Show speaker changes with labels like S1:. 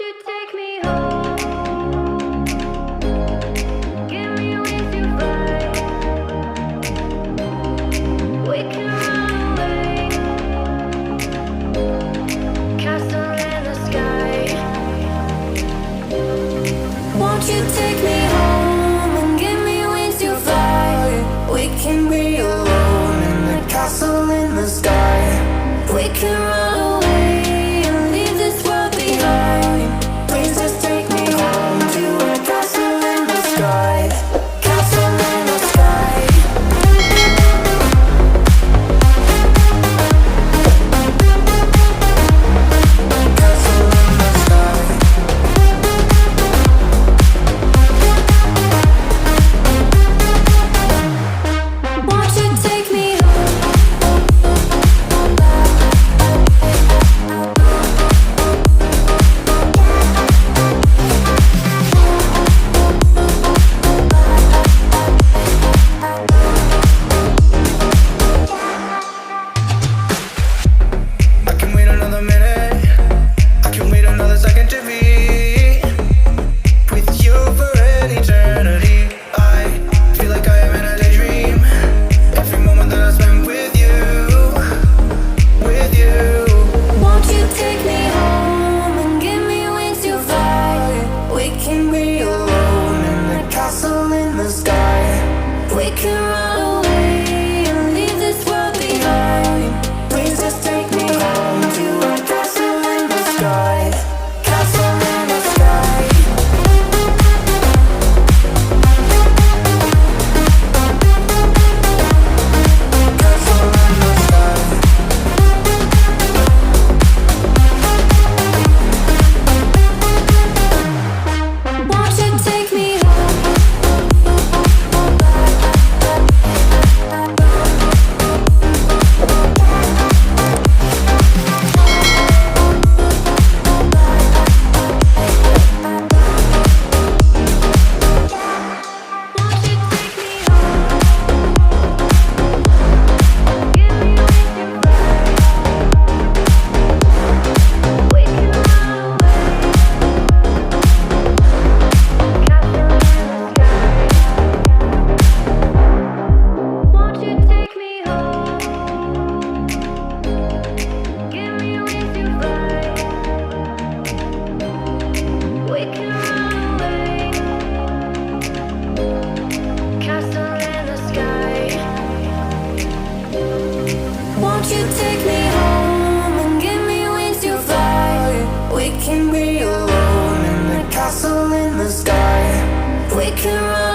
S1: you take me home? Give me wings to fly. We can run away. Castle in the sky. Won't you take me home and give me wings to fly? We can be alone in the castle in the sky. We can run away and leave this world behind. Please just take me home to a castle in the sky. Castle in the sky. Castle in the sky. Won't you take me
S2: I can wait another minute. I can wait another second to be with you for an eternity. I feel like I am in a daydream. Every moment that I spend with you, with you.
S1: Won't you take me home and give me wings to fly? We can be alone in the castle in the sky. We can run away and leave this world behind. Please just take me home to a castle in the sky. Castle in the sky. Castle in the sky. Won't you take me Won't you take me home? Give me wings to fly. We can run away. Castle in the sky. Won't you take me home? Give me wings to fly. We can run away. Castle in the sky. Won't you take me home and give me wings to fly? We can be alone in the castle in the sky. We can run